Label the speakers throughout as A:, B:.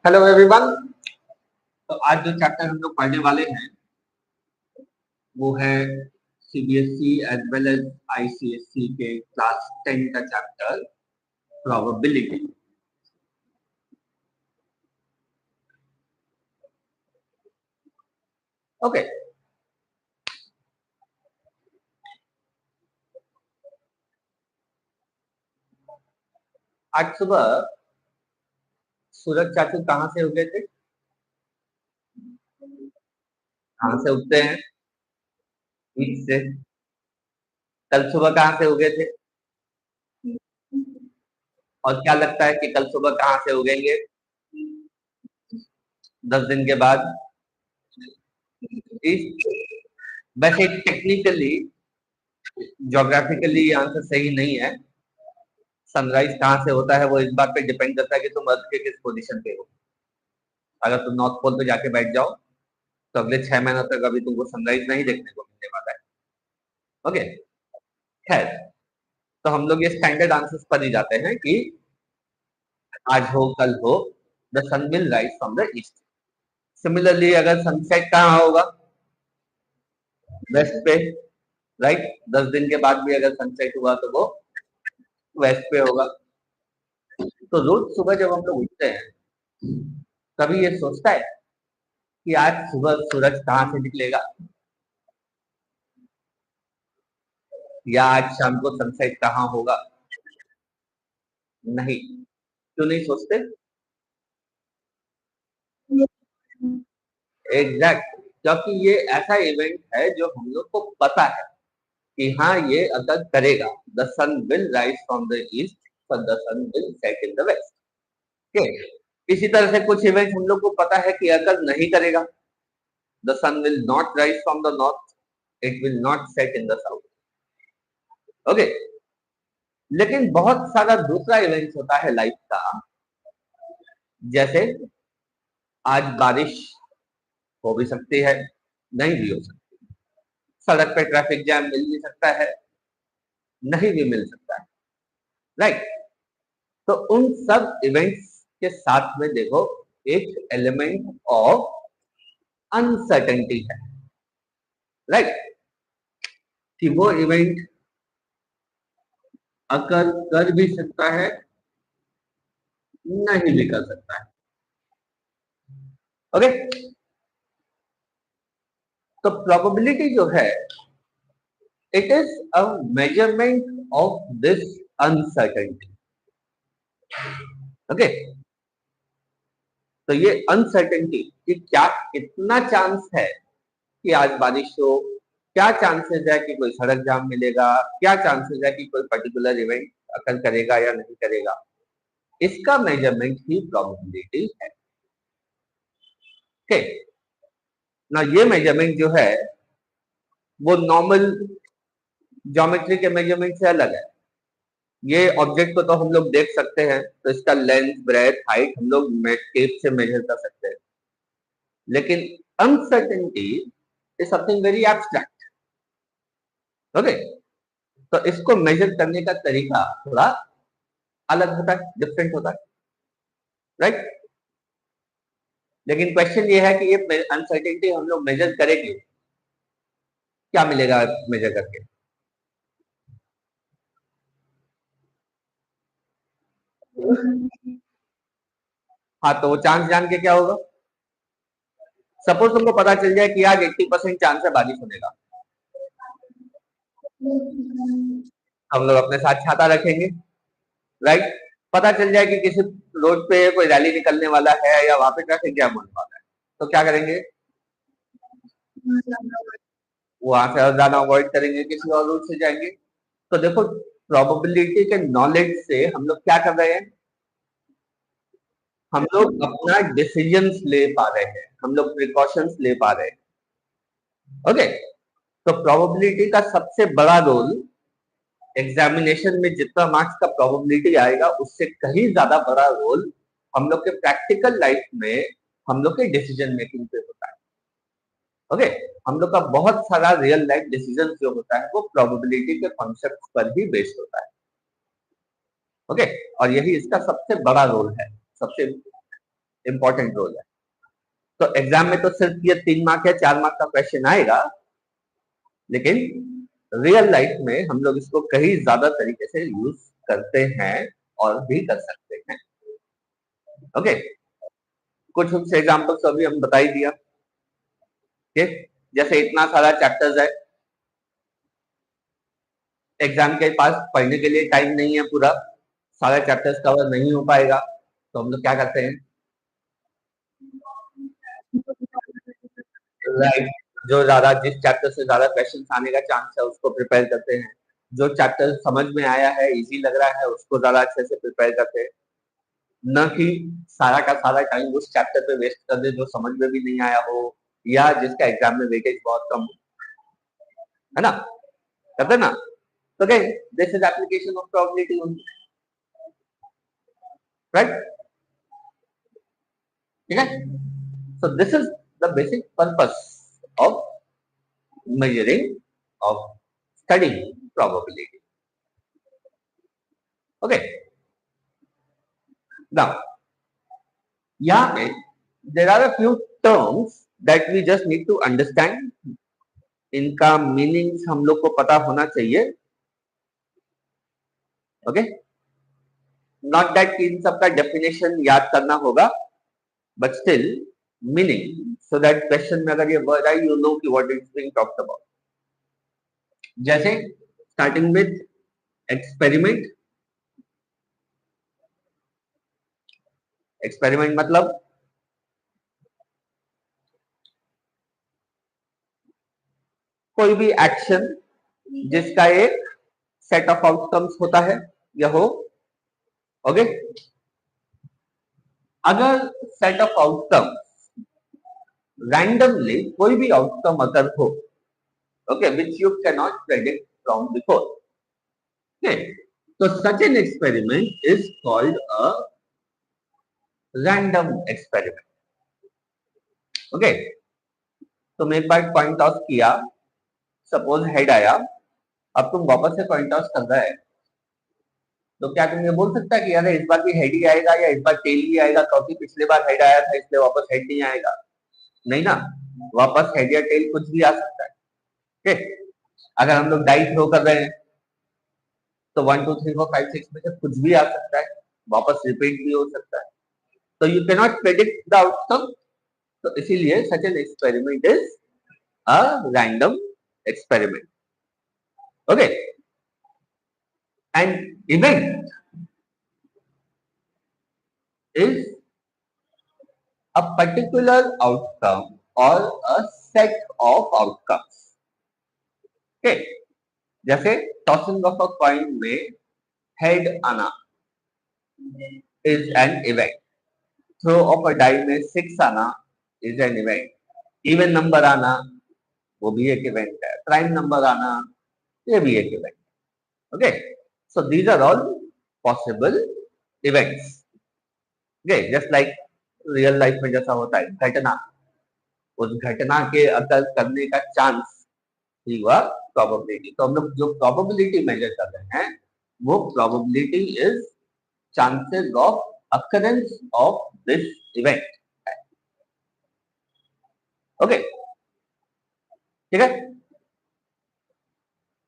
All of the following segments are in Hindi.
A: Hello everyone. तो आज जो चैप्टर हम लोग पढ़ने वाले हैं वो है CBSE as well as ICSE के क्लास 10 का चैप्टर प्रोबेबिलिटी। ओके, आज सुबह सूरज चाचू कहाँ से उगे थे? कहाँ से उगते हैं? ईस्ट से। कल सुबह कहाँ से उगे थे? और क्या लगता है कि कल सुबह कहाँ से उगेंगे 10 दिन के बाद? ईस्ट। वैसे टेक्निकली ज्योग्राफिकली ये आंसर सही नहीं है। सनराइज कहाँ से होता है वो इस बात पे डिपेंड करता है कि तुम अर्थ के किस पोजीशन पे हो। अगर तुम नॉर्थ पोल पे जाके बैठ जाओ तो अगले 6 महीनों तक अभी तुमको सनराइज नहीं देखने को मिलने वाला है। ओके, खैर, तो हम लोग ये स्टैंडर्ड आंसर्स पर ही जाते हैं कि आज हो कल हो the sun will rise from the east. Similarly अगर सनसेट कहाँ होगा? वेस्ट पे, राइट। 10 दिन के बाद भी अगर सनसेट हुआ तो वो वेस्ट पे होगा। तो रोज सुबह जब हम लोग उठते हैं कभी ये सोचता है कि आज सुबह सूरज कहाँ से निकलेगा या आज शाम को सनसेट कहाँ होगा? नहीं। क्यों नहीं सोचते? एग्जैक्ट, क्योंकि ये ऐसा इवेंट है जो हम लोग को पता है कि हाँ ये अगर करेगा। The sun will rise from the east पर the sun will set in the west. इसी तरह से कुछ इवेंट हम लोग को पता है कि अगर नहीं करेगा, the sun will not rise from the north, it will not set in the south. Okay, लेकिन बहुत सारा दूसरा इवेंट होता है लाइफ का। जैसे आज बारिश हो भी सकती है, नहीं भी हो सकती। सड़क पे ट्रैफिक जैम मिल भी सकता है, नहीं भी मिल सकता है, राइट। तो उन सब इवेंट्स के साथ में देखो एक एलिमेंट ऑफ अनसर्टेनिटी है, राइट। कि वो इवेंट अकर कर भी सकता है, नहीं भी कर सकता है। ओके, तो प्रोबेबिलिटी जो है it is a measurement of this uncertainty. Okay, तो ये अनसर्टेनिटी कि क्या कितना चांस है कि आज बारिश हो, क्या चांसेस है कि कोई सड़क जाम मिलेगा, क्या चांसेस है कि कोई पर्टिकुलर इवेंट अकर करेगा या नहीं करेगा, इसका मेजरमेंट ही प्रोबेबिलिटी है। ओके, ना ये मेजरमेंट जो है वो नॉर्मल ज्योमेट्री के मेजरमेंट से अलग है। ये ऑब्जेक्ट को तो हम लोग देख सकते हैं, तो इसका लेंथ ब्रेथ हाइट हम लोग टेप से मेजर कर सकते हैं। लेकिन uncertainty is something very abstract. Okay, तो इसको मेजर करने का तरीका थोड़ा अलग होता है, डिफरेंट होता है, राइट। लेकिन क्वेश्चन ये है कि ये अनसर्टेनिटी हम लोग मेजर करेंगे, क्या मिलेगा मेजर करके? हाँ, तो वो चांस जान के क्या होगा? सपोज तुमको पता चल जाए कि आज 80% चांस है बारिश होने का, हम लोग अपने साथ छाता रखेंगे, राइट। पता चल जाए कि किसी रोड पे कोई रैली निकलने वाला है या वहां पे ट्रैफिक जैम होने वाला है, तो क्या करेंगे? वहां से और जाना अवॉइड करेंगे, किसी और रूट से जाएंगे। तो देखो, प्रोबेबिलिटी के नॉलेज से हम लोग क्या कर रहे हैं? हम लोग अपना डिसीजंस ले पा रहे हैं, हम लोग प्रिकॉशंस ले पा रहे हैं। ओके, तो प्रोबेबिलिटी का सबसे बड़ा रोल एग्जामिनेशन में जितना मार्क्स का प्रोबेबिलिटी आएगा उससे कहीं ज्यादा बड़ा रोल हम लोग के प्रैक्टिकल लाइफ में हम लोग के डिसीजन मेकिंग पे होता है। ओके, हम लोग का बहुत सारा रियल लाइफ डिसीजन जो होता है वो प्रोबेबिलिटी के कॉन्सेप्ट पर ही बेस्ड होता है। ओके, और यही इसका सबसे बड़ा रोल है, सबसे इंपॉर्टेंट रोल है। तो एग्जाम में तो सिर्फ ये 3 मार्क या 4 मार्क का क्वेश्चन आएगा, लेकिन रियल लाइफ में हम लोग इसको कई ज्यादा तरीके से यूज करते हैं और भी कर सकते हैं। ओके, कुछ उनसे एग्जाम्पल्स अभी हम बता ही दिया। जैसे इतना सारा चैप्टर्स है, एग्जाम के पास पढ़ने के लिए टाइम नहीं है, पूरा सारे चैप्टर्स कवर नहीं हो पाएगा, तो हम लोग क्या करते हैं, राइट, जो ज्यादा जिस चैप्टर से ज्यादा क्वेश्चन आने का चांस है उसको प्रिपेयर करते हैं, जो चैप्टर समझ में आया है, इजी लग रहा है, उसको ज्यादा अच्छे से प्रिपेयर करते हैं, न कि सारा का सारा टाइम उस चैप्टर पे वेस्ट कर दे जो समझ में भी नहीं आया हो या जिसका एग्जाम में वेटेज बहुत कम हो, है ना, करते ना। तो this is application of probability only, right, ठीक है। So this is the basic purpose of measuring of studying probability. Okay, now यहाँ पे there are a few terms that we just need to understand, इनका मीनिंग्स हम लोग को पता होना चाहिए। ओके, नॉट दैट इन सबका डेफिनेशन याद करना होगा, but still meaning, so that question में अगर ये वर्ड आई यू नो कि what is being talked about. जैसे स्टार्टिंग विथ एक्सपेरिमेंट, एक्सपेरिमेंट मतलब कोई भी एक्शन जिसका एक सेट ऑफ आउटकम्स होता है या हो। ओके, अगर सेट ऑफ आउटकम रैंडमली कोई भी आउटकम अगर हो, okay, which you can not predict from before, okay, तो such an experiment is called a random experiment. Okay, तुम एक बार कॉइन टॉस किया, सपोज हेड आया, अब तुम वापस से कॉइन टॉस कर रहा है, तो क्या तुम ये बोल सकता है कि यार इस बार भी हेड ही आएगा या इस बार टेल ही आएगा, क्योंकि पिछले बार हेड आया था इसलिए वापस हेड नहीं आएगा? नहीं ना, वापस हेड या टेल कुछ भी आ सकता है। ठीक, अगर हम लोग डाई थ्रो कर रहे हैं तो 1 2 3 4 5 6 में से कुछ भी आ सकता है, वापस रिपीट भी हो सकता है, तो you can not predict the outcome. तो इसीलिए सच an experiment is a random experiment. Okay, and event is a particular outcome or a set of outcomes. Okay, जैसे टॉसिंग ऑफ अ कॉइन में हेड आना is an event, throw of a die में 6 आना is an event, even number आना वो भी एक इवेंट है, प्राइम नंबर आना ये भी एक इवेंट है। Okay, so these are all possible events. Okay, just like real life में जैसा होता है घटना, उस घटना के अकर करने का चांस ही हुआ प्रोबेबिलिटी। तो हम लोग जो प्रोबेबिलिटी मेजर कर रहे हैं वो probability is chances of occurrence of this event. Okay, ठीक है।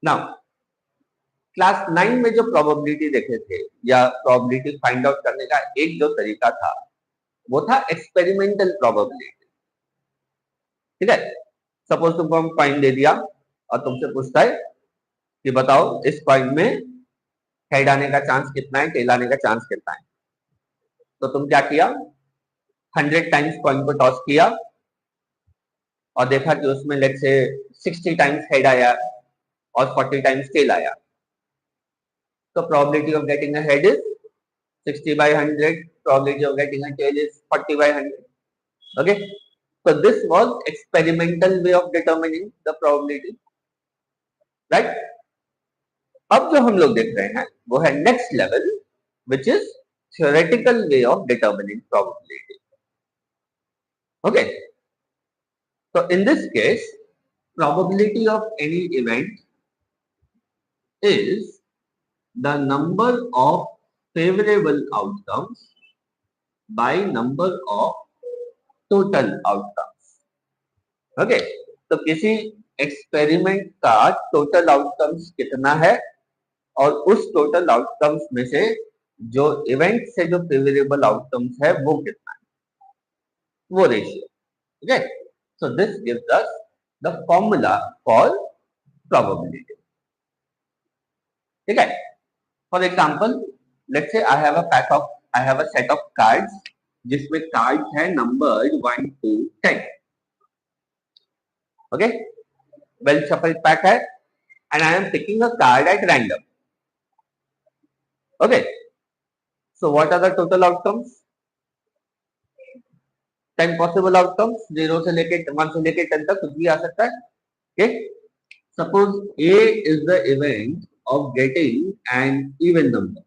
A: नाउ क्लास 9 में जो प्रोबेबिलिटी देखे थे या प्रोबेबिलिटी फाइंड आउट करने का एक जो तरीका था वो था एक्सपेरिमेंटल प्रोबेबिलिटी। ठीक है, सपोज तुमको हम कॉइन दे दिया और तुमसे पूछता है कि बताओ इस कॉइन में हेड आने का चांस कितना है, टेल आने का चांस कितना है। तो तुम क्या किया, 100 टाइम्स कॉइन को टॉस किया और देखा कि उसमें लेट से 60 टाइम्स हेड आया और 40 टाइम्स टेल आया, तो probability of getting a head is 60 by 100, probability of getting a tail is 40 by 100. Okay, so this was experimental way of determining the probability, right? अब जो हम लोग देख रहे हैं वो है next level, which is theoretical way of determining probability. Okay, so in this case probability of any event is the number of favorable outcomes by number of total outcomes. Okay, तो किसी एक्सपेरिमेंट का टोटल आउटकम्स कितना है और उस टोटल आउटकम्स में से जो इवेंट से जो फेवरेबल आउटकम्स है वो कितना है, वो ratio. Okay, so this gives us the formula for probability. ठीक है. For example, let's say I have a set of cards जिसमें कार्ड्स है number 1 to 10. Okay, well shuffled pack है and I am picking a card at random. Okay, so what are the total outcomes? 10 possible outcomes, 0 से लेके 1 से लेके 10 तक कुछ भी आ सकता है. Okay, suppose A is the event of getting an even number.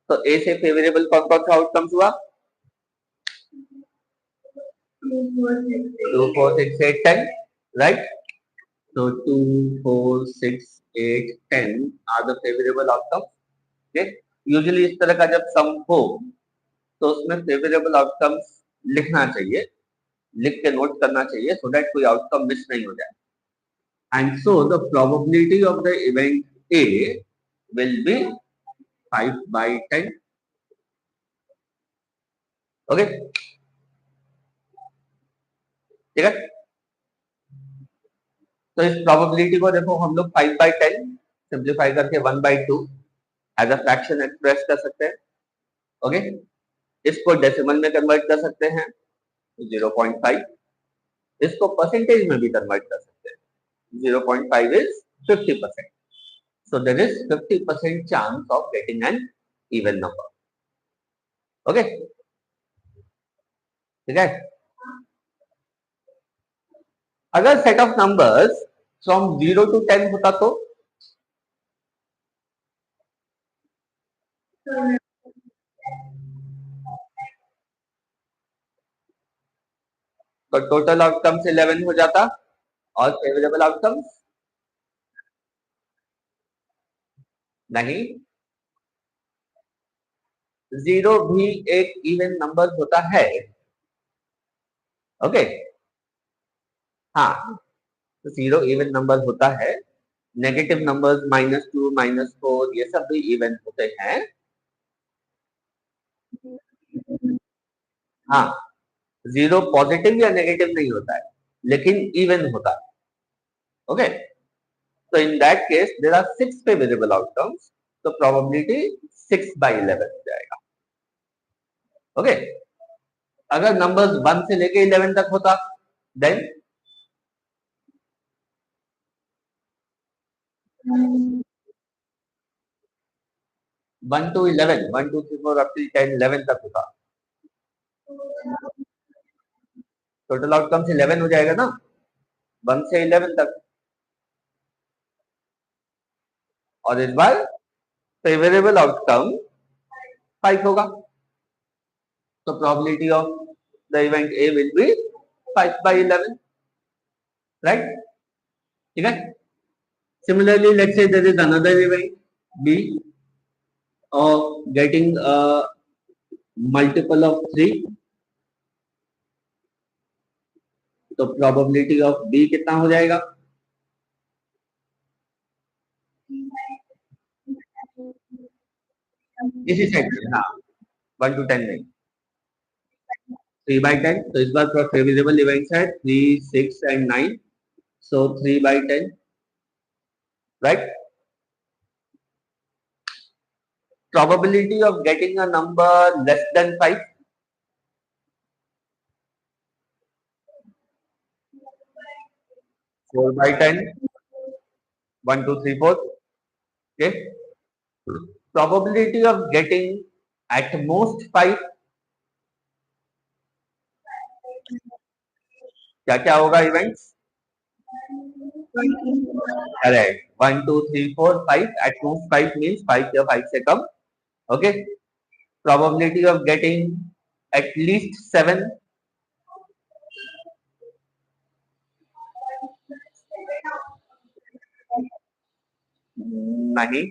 A: तो A से फेवरेबल कौन कौन सा आउटकम्स हुआ? 2, 4, 6, 8, 10, right? So 2, 4, 6, 8, 10 are the favorable outcomes. Okay? Usually इस तरह का जब सम हो तो उसमें फेवरेबल आउटकम्स लिखना चाहिए, लिख के नोट करना चाहिए so that कोई आउटकम मिस नहीं हो जाए. And so the probability of the event A will be 5 by 10. Okay? ठीक है. तो इस प्रोबेबिलिटी को देखो हम लोग 5 by 10 सिंप्लीफाई करके 1 by 2 as a fraction express कर सकते हैं. ओके, इसको डेसिमल में कन्वर्ट कर सकते हैं 0.5, इसको परसेंटेज में भी कन्वर्ट कर सकते हैं. 0.5 is 50%. So there is 50% chance of getting an even number. Okay, ठीक है. अगर set of numbers from 0 to 10 होता तो टोटल आउटकम्स 11 हो जाता और फेवरेबल आउटकम्स नहीं. 0 भी एक इवन नंबर होता है. ओके, हाँ, तो 0 इवन नंबर होता है. नेगेटिव नंबर्स -2, -4 ये सब भी इवन होते हैं. हाँ, 0 पॉजिटिव या नेगेटिव नहीं होता है लेकिन इवन होता है. ओके, तो in that case there are 6 favourable outcomes, तो प्रोबेबिलिटी 6 by 11 हो जाएगा. ओके, अगर नंबर्स 1 से लेके 11 तक होता देन 1 to 11, 1 2 3 4 up till 10 11 तक होता. टोटल आउटकम्स 11 हो जाएगा ना, 1 से 11 तक. और इस बार फेवरेबल आउटकम 5 होगा, तो probability of the event A will be 5 by 11, right. ठीक है. Similarly let's say there is another event B of getting a multiple of 3, तो प्रोबेबिलिटी ऑफ बी कितना हो जाएगा? इसी सेट में, हाँ, 1 to 10 नहीं, 3 by 10. तो इस बार फेवरेबल इवेंट्स है 3, 6 and 9, so 3 by 10, right. Probability of getting a number less than 5, 4 by 10, 1 2 3 4. Okay, probability of getting at most 5, क्या क्या होगा events? Correct, 1 2 3 4 5, at most 5 means 5 या 5 से कम. Okay, probability of getting at least 7, नहीं,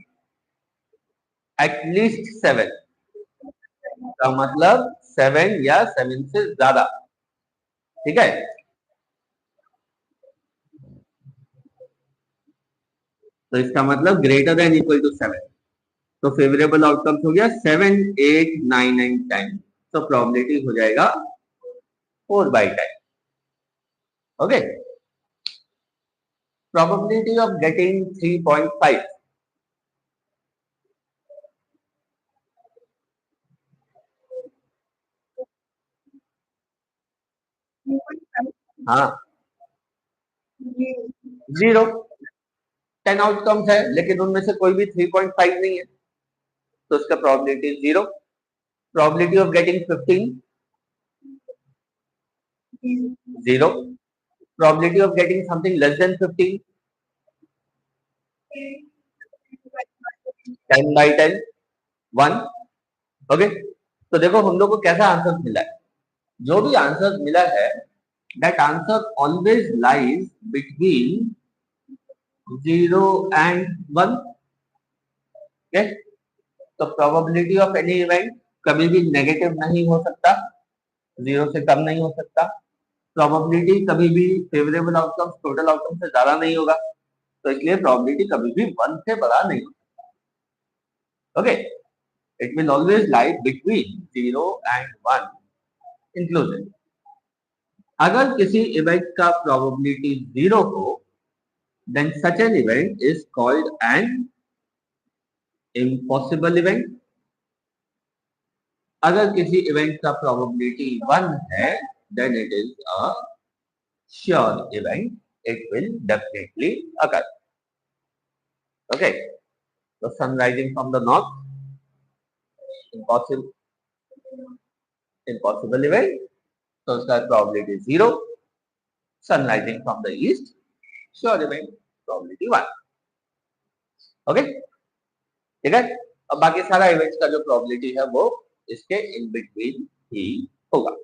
A: at least 7, का मतलब 7 या 7 से ज्यादा। ठीक है, तो इसका मतलब ग्रेटर देन इक्वल टू 7। तो फेवरेबल आउटकम हो गया 7, 8, 9 एंड 10। तो प्रोबेबिलिटी हो जाएगा 4/10। Okay, probability of getting 3.5। हाँ, 0। 10 आउटकम्स है लेकिन उनमें से कोई भी 3.5 नहीं है, तो उसका probability 0। Probability of getting 15, 0। Probability of getting something less than 15, 10/10, 1। Okay, तो देखो हम लोग को कैसा आंसर मिला है। जो भी आंसर मिला है, that answer always lies between 0 and 1। Okay, तो प्रोबेबिलिटी ऑफ एनी इवेंट कभी भी नेगेटिव नहीं हो सकता, 0 से कम नहीं हो सकता। प्रोबेबिलिटी कभी भी फेवरेबल आउटकम टोटल आउटकम से ज्यादा नहीं होगा, तो इसलिए प्रोबेबिलिटी कभी भी 1 से बड़ा नहीं होगा। Okay, it will always lie between 0 and 1 inclusive. अगर किसी इवेंट का प्रोबेबिलिटी 0 हो, then such an event is called an impossible event। अगर किसी इवेंट का प्रोबेबिलिटी 1 है, then it is a sure event, it will definitely occur। Okay, so sun rising from the north, impossible, impossible event, so उसका probability 0। sun rising from the east, sure event, probability 1। Okay, ठीक है। अब बाकी सारा इवेंट्स का जो प्रोबेबिलिटी है वो इसके इन बिटवीन ही होगा।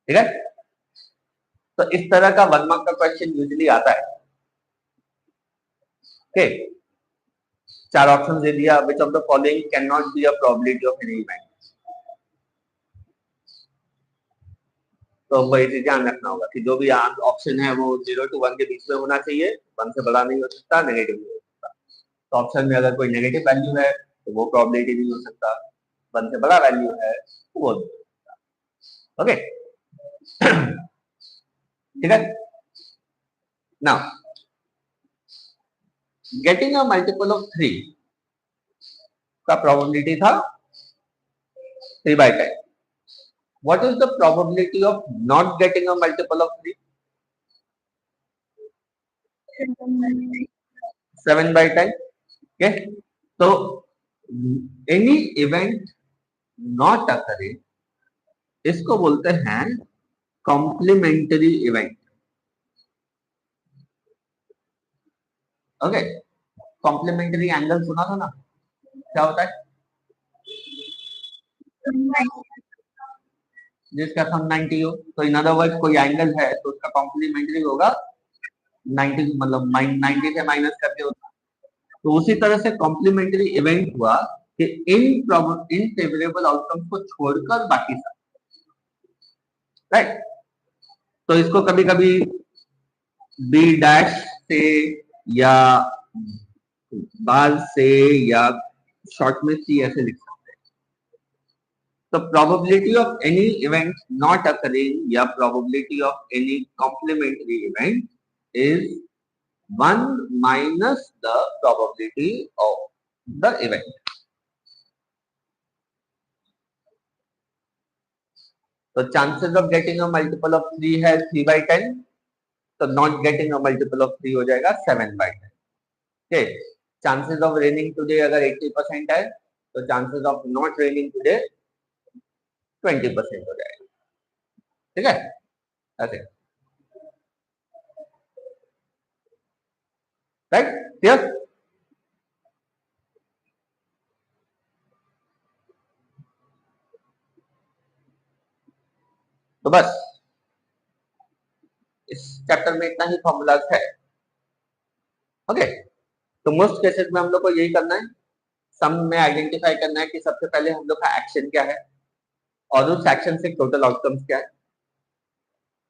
A: ठीक है, तो इस तरह का 1 मार्क का क्वेश्चन यूजुअली आता है। ओके, 4 ऑप्शन दे दिया, which of the following can not be a probability of any event. तो वही चीज ध्यान रखना होगा कि जो भी ऑप्शन है वो 0 to 1 के बीच में होना चाहिए, 1 से बड़ा नहीं हो सकता, नेगेटिव नहीं हो सकता। तो ऑप्शन में अगर कोई नेगेटिव वैल्यू है तो वो प्रोबेबिलिटी नहीं हो सकता, 1 से बड़ा वैल्यू है तो वो नहीं हो सकता। ओके, ठीक है। Now getting a multiple of 3 का प्रोबेबिलिटी था 3/10। What is the probability of not getting a multiple of 3? 7/10। Okay, तो एनी इवेंट नॉट अकरिंग, इसको बोलते हैं complementary event. Okay, complementary angle सुना था ना, क्या होता है? जिसका सम 90 हो, तो इन अदर वर्ड कोई एंगल है तो उसका कॉम्प्लीमेंट्री होगा 90, मतलब 90 से माइनस करके होता है। तो उसी तरह से कॉम्प्लीमेंट्री इवेंट हुआ कि इन फेवरेबल आउटकम को छोड़कर बाकी सब, राइट। तो इसको कभी कभी बी डैश से या बार से या शॉर्ट में सी ऐसे लिख सकते हैं। तो probability of any event not occurring या probability of any complementary event is 1 minus the probability of the event। तो chances of getting a multiple of 3 है 3/10, तो not getting a multiple of 3 हो जाएगा 7/10। Okay, chances of raining today अगर 80% है तो chances of not raining today 20% हो जाएगा। ठीक है, ओके, राइट, क्लियर। तो बस इस चैप्टर में इतना ही फॉर्मूलाज है। ओके, तो मोस्ट केसेस में हम लोग को यही करना है, सम में आइडेंटिफाई करना है कि सबसे पहले हम लोग का एक्शन क्या है और उस एक्शन से टोटल आउटकम्स क्या है।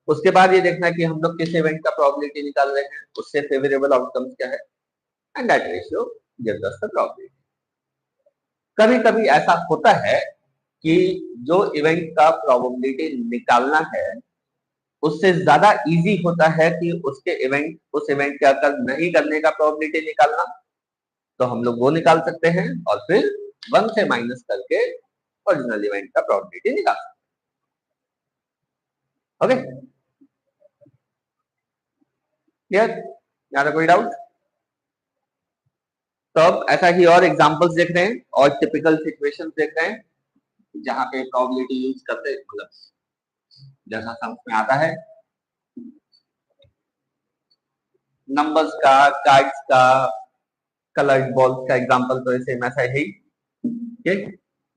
A: उसके बाद ये देखना है कि हम लोग किस इवेंट का प्रोबेबिलिटी निकाल रहे हैं, उससे फेवरेबल आउटकम्स क्या है, and that ratio gives us the probability. कभी कभी ऐसा होता है कि जो इवेंट का प्रोबेबिलिटी निकालना है उससे ज्यादा इजी होता है कि उस इवेंट के अगर नहीं करने का प्रोबेबिलिटी निकालना, तो हम लोग वो निकाल सकते हैं और फिर 1 से माइनस करके ओरिजिनल इवेंट का प्रोबेबिलिटी निकाल सकते हैं। Okay, clear? यहाँ कोई डाउट? तो अब ऐसा ही और एग्जांपल्स देख रहे हैं और टिपिकल सिचुएशंस देख रहे हैं जहां पे प्रोबेबिलिटी यूज करते हैं, मतलब जैसा समझ में आता है, नंबर्स का, कार्ड्स का, कलर्ड बॉल्स का एग्जांपल तो ऐसे में ऐसा ही।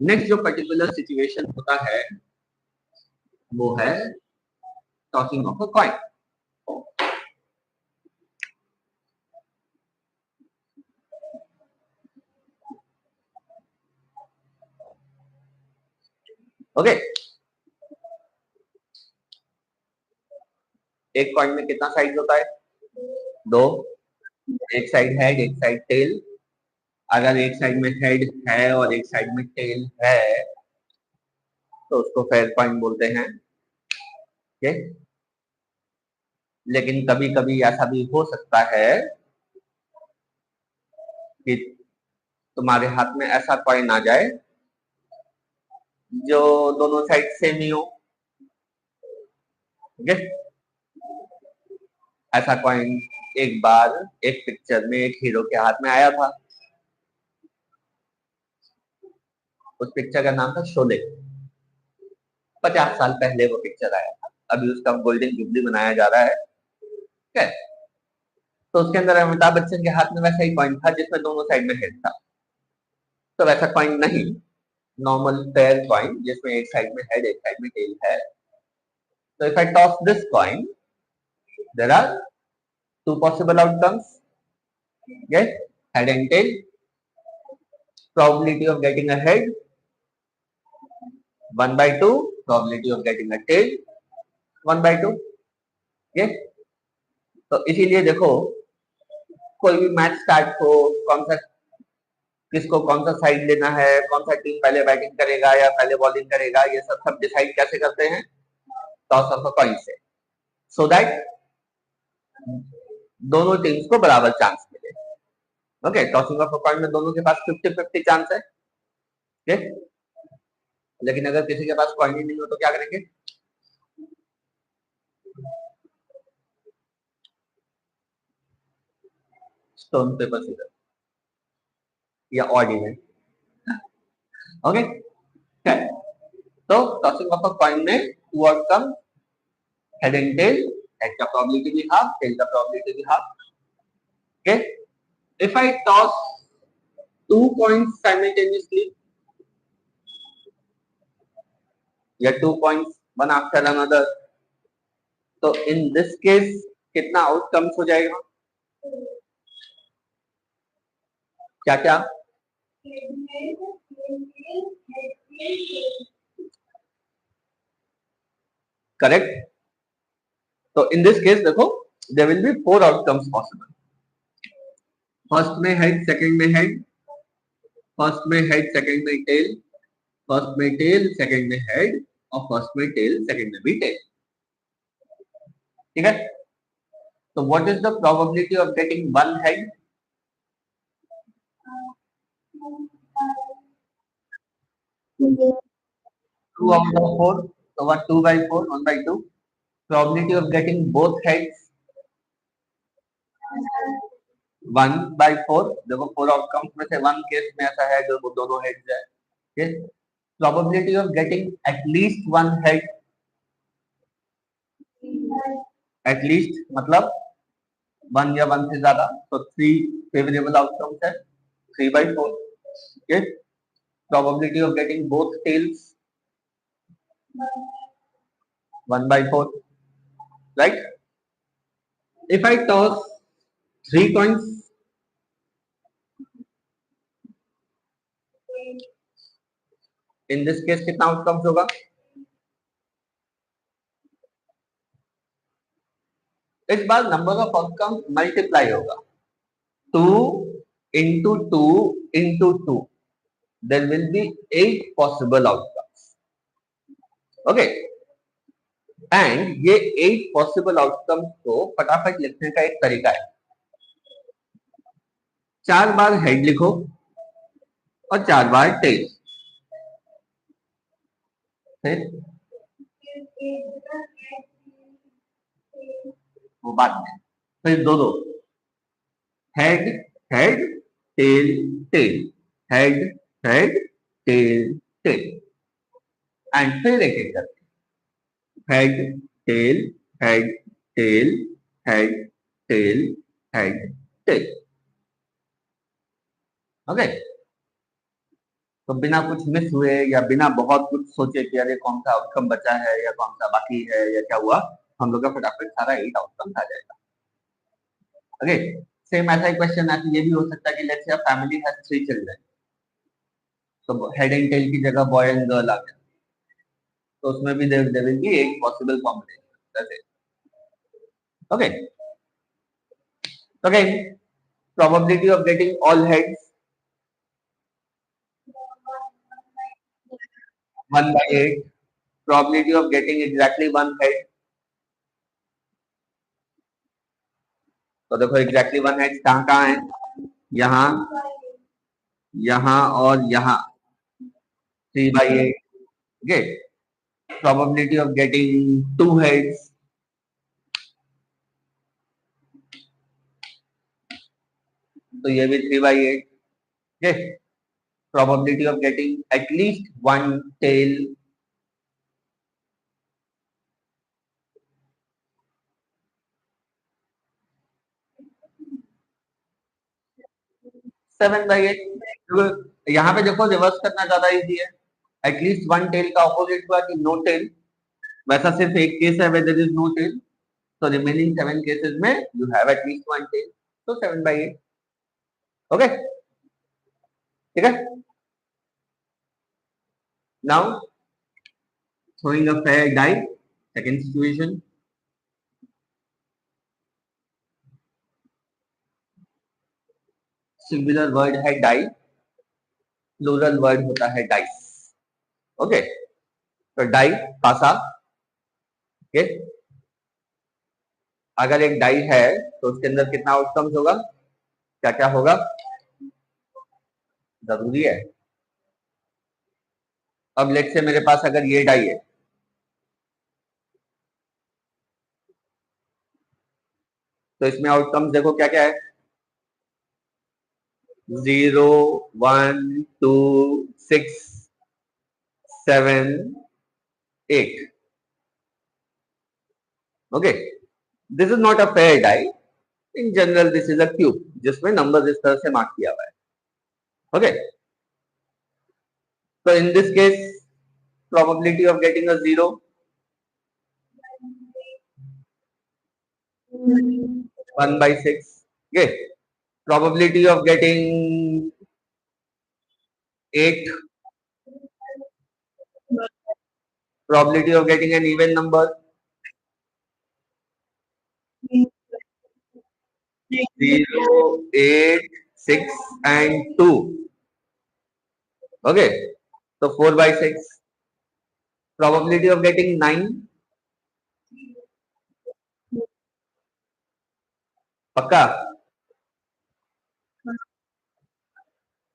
A: नेक्स्ट जो पर्टिकुलर सिचुएशन होता है वो है tossing of a coin. Okay, एक कॉइन में कितना साइड होता है? दो। एक साइड हेड, एक साइड टेल। अगर एक साइड में हेड है और एक साइड में टेल है तो उसको फेयर कॉइन बोलते हैं। ओके, लेकिन कभी कभी ऐसा भी हो सकता है कि तुम्हारे हाथ में ऐसा कॉइन आ जाए जो दोनों साइड सेम ही हो। ओके, ऐसा कॉइन एक बार एक पिक्चर में एक हीरो के हाथ में आया था। उस पिक्चर का नाम था शोले। 50 साल पहले वो पिक्चर आया था, अभी उसका गोल्डन जुबली मनाया जा रहा है। ठीक है, तो उसके अंदर अमिताभ बच्चन के हाथ में वैसा ही कॉइन था जिसमें दोनों साइड में हेड था। तो वैसा कॉइन नहीं, नॉर्मल फेयर कॉइन जिसमें एक साइड में हेड एक साइड में टेल है। तो if I toss this coin, there are two possible outcomes. Yes, head and tail. Probability of getting a head 1/2. Probability of getting a tail 1/2. Yes. तो इसीलिए देखो, कोई भी मैच स्टार्ट हो, कौन सा किसको कौन सा साइड लेना है, कौन सा टीम पहले बैटिंग करेगा या पहले बॉलिंग करेगा, ये सब सब डिसाइड कैसे करते हैं? टॉस ऑफ अ कॉइन से, सो दैट दोनों टीम्स को बराबर चांस मिले। Okay, tossing of a coin में दोनों के पास 50-50 चांस है। okay? लेकिन अगर किसी के पास कॉइन ही नहीं हो तो क्या करेंगे? स्टोन पेपर सीजर या ऑड इवन। ओके, तो टॉसिंग ऑफ अ कॉइन में two outcome, head and tail. Head का प्रोबेबिलिटी भी हाफ, टेल का प्रोबेबिलिटी भी half. Okay, if I toss two coins simultaneously या two coins one after another, तो इन दिस केस कितना आउटकम्स हो जाएगा? क्या क्या? करेक्ट। तो इन दिस केस देखो, there will be 4 outcomes possible. First में हेड, सेकंड में हेड, फर्स्ट में हेड सेकंड में टेल, फर्स्ट में टेल सेकंड में हेड और फर्स्ट में टेल सेकंड में भी टेल। ठीक है, तो what is the probability of getting one head? 2 out of 4, so what? 2 by 4, 1 by 2. Probability of getting both heads 1 by 4। देखो 4 आउटकम्स में से 1 केस में ऐसा है जो दोनों हेड्स है। ठीक, probability of getting at least 1 head, at least मतलब 1 या 1 से ज्यादा, तो 3 फेवरेबल आउटकम्स है, 3 by 4। ठीक, probability of getting both tails 1 by 4, right? If I toss 3 coins, in this case कितना आउटकम्स होगा? इस बार नंबर ऑफ आउटकम मल्टीप्लाई होगा, 2 into 2 into 2, there will be 8 possible outcomes. Okay, and ये 8 पॉसिबल आउटकम्स को फटाफट लिखने का एक तरीका है, 4 बार हेड लिखो और 4 बार टेल, फिर वो बाद में, फिर दो दो, head head tail tail, head head tail tail, and फिर एक एक करके head tail head tail head tail head tail. Okay, तो बिना कुछ मिस हुए या बिना बहुत कुछ सोचे कि अरे कौन सा आउटकम बचा है या कौन सा बाकी है या क्या हुआ, हम लोग का फटाफट सारा 8 आउटकम आ जाएगा। ओके, सेम ऐसा ही क्वेश्चन है, ये भी हो सकता है कि let's say family has 3 children, तो हेड एंड टेल की जगह बॉय एंड गर्ल आ गया, तो उसमें भी there will be 8 possible combination. That's it. Okay, again probability of getting all heads 1 by 8, probability of getting exactly one head, तो देखो एग्जैक्टली वन हेड कहाँ कहाँ है, यहाँ, यहाँ और यहाँ, 3 by 8। Okay, probability of getting 2 heads, तो ये भी 3 by 8। Okay, probability of getting at least one tail, 7 by 8। यहाँ पे देखो रिवर्स करना ज्यादा इजी है, एटलीस्ट वन टेल का ऑपोजिट हुआ कि नो टेल, वैसा सिर्फ एक केस है where there is no tail, so remaining 7 cases में you have at least one tail, so 7 by 8। Okay, ठीक है। now throwing a fair die, second situation, singular word है डाई, प्लूरल वर्ड होता है डाइस। ओके, तो डाई पासा। ओके, अगर एक डाई है तो उसके अंदर कितना आउटकम्स होगा, क्या क्या होगा, जरूरी है। अब लेट से मेरे पास अगर ये डाई है, तो इसमें आउटकम्स देखो क्या क्या है, 0 1 2 6 7 8। Okay, this is not a fair die, in general this is a cube जिसमें नंबर इस तरह से मार्क किया हुआ है। ओके, तो in this case probability of getting a 0, 1 by 6। Okay, probability of getting 8, probability of getting an even number 0 8 6 and 2। Okay, so 4 by 6, probability of getting 9, पक्का।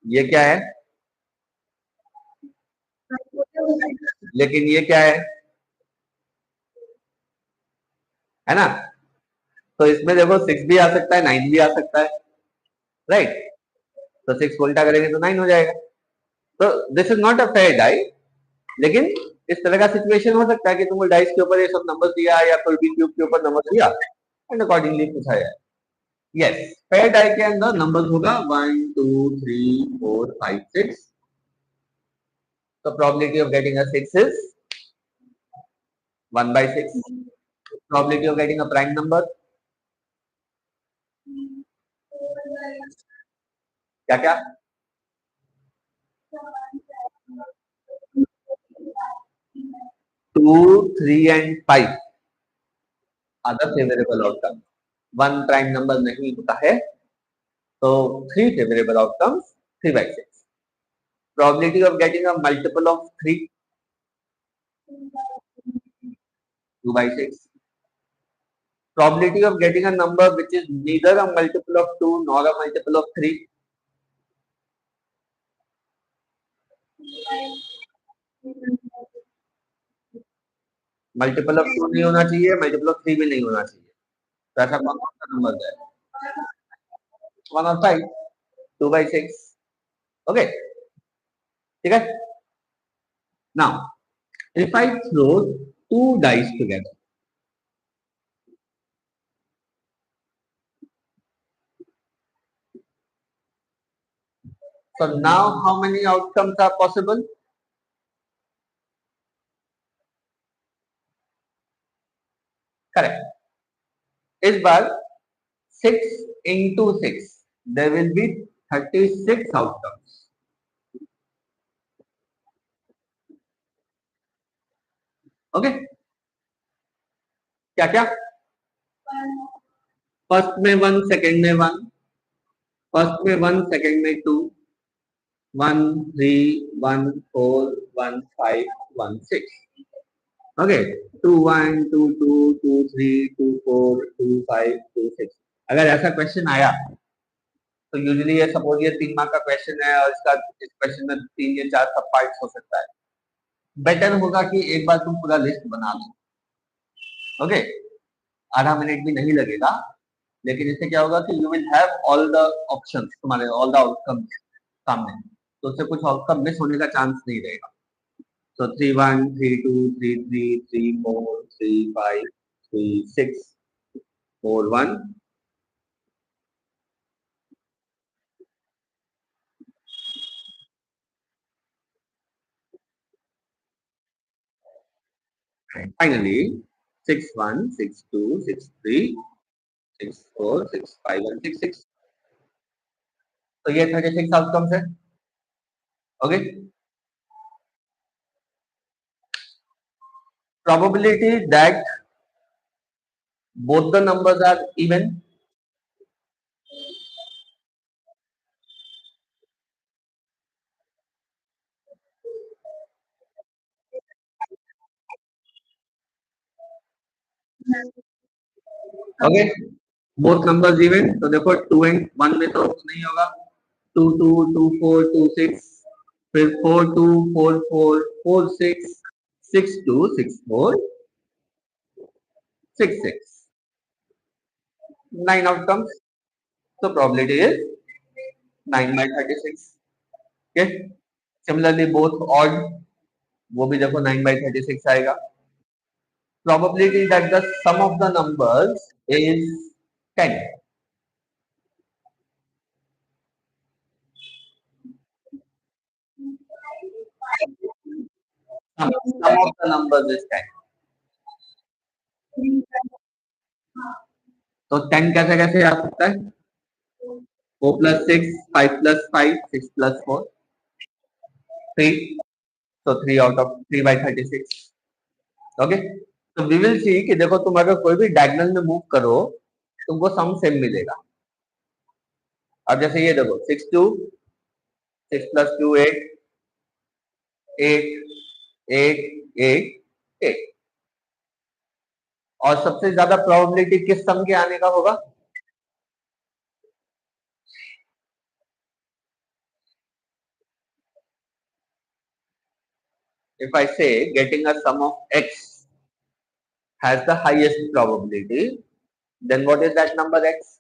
A: ये क्या है, लेकिन ये क्या है ना, तो इसमें देखो 6 भी आ सकता है 9 भी आ सकता है, राइट, तो 6 को उल्टा करेंगे तो 9 हो जाएगा, तो this is not a fair die, लेकिन इस तरह का सिचुएशन हो सकता है कि तुमको डाइस के ऊपर ये सब नंबर दिया या कोई भी क्यूब के ऊपर नंबर दिया एंड अकॉर्डिंगली पूछा जाए। यस, फेयर डाई के अंदर नंबर होगा 1 2 3 4 5 6, तो probability of getting a 6 is 1 by 6, probability of getting a prime number क्या क्या, 2, 3 and 5 are the favorable outcomes. One prime number नहीं होता है, तो 3 favorable outcomes, 3 by 6. Probability of getting a multiple of 3, 2 by 6. Probability of getting a number which is neither a multiple of 2 nor a multiple of 3. Multiple of 2 नहीं होना चाहिए, मल्टीपल ऑफ 3 भी नहीं होना चाहिए, तो ऐसा कौन कौन सा नंबर है? 1 और 5, 2 by 6. ओके, ठीक है. Now if I throw 2 dice together, so now how many outcomes are possible? Correct. इस बार 6 into 6, there will be 36 outcomes. Okay, क्या क्या? फर्स्ट में 1, सेकंड में 1, फर्स्ट में 1, सेकंड में 2, 1, 3, 1, 4, 1, 5, 1, 6. ओके, 2, 1, 2, 2, 2, 3, 2, 4, 2, 5, 2, 6. अगर ऐसा क्वेश्चन आया तो यूजुअली ये सपोज ये 3 मार्क का क्वेश्चन है और इसका इस क्वेश्चन में 3 या 4 सब पार्ट्स हो सकता है. बेटर होगा कि एक बार तुम पूरा लिस्ट बना लो. ओके, आधा मिनट भी नहीं लगेगा, लेकिन इससे क्या होगा कि you will have all the options, तुम्हारे ऑल द आउटकम्स सामने, तो उससे कुछ आउटकम मिस होने का चांस नहीं रहेगा. So 3, 1, 3, 2, 3, 3, 3, 4, 3, 5, 3, 6, 4, 1. And finally 6, 1, 6, 2, 6, 3, 6, 4, 6, 5 and 6, 6. तो ये 36 आउटकम्स है. Okay, probability that both the numbers are even. Okay, both numbers even, तो देखो 2 एंड 1 में तो नहीं होगा. 2, 2, 2, 4, 2, 6, फिर 4, 2, 4, 4, 4, 6, 6, 2, 6, 4, 6, 6. 9 outcomes. So probability is 9 by 36. Okay. Similarly, both odd, वो भी देखो 9 by 36 आएगा. Probability that the sum of the numbers is 10. Sum of the numbers is 10. तो 10 कैसे कैसे आ सकता है? 4 plus 6, 5 plus 5, 6 plus 4, 3. So 3 out of 3 by 36. Okay, तो वी विल सी कि देखो तुम अगर कोई भी डायगोनल में मूव करो तुमको सम सेम मिलेगा. अब जैसे ये देखो 6, 2, 6 plus 2, 8, 8, 8, 8, 8. और सबसे ज्यादा प्रोबेबिलिटी किस सम के आने का होगा? If I say getting a sum of x has the highest probability, then what is that number x?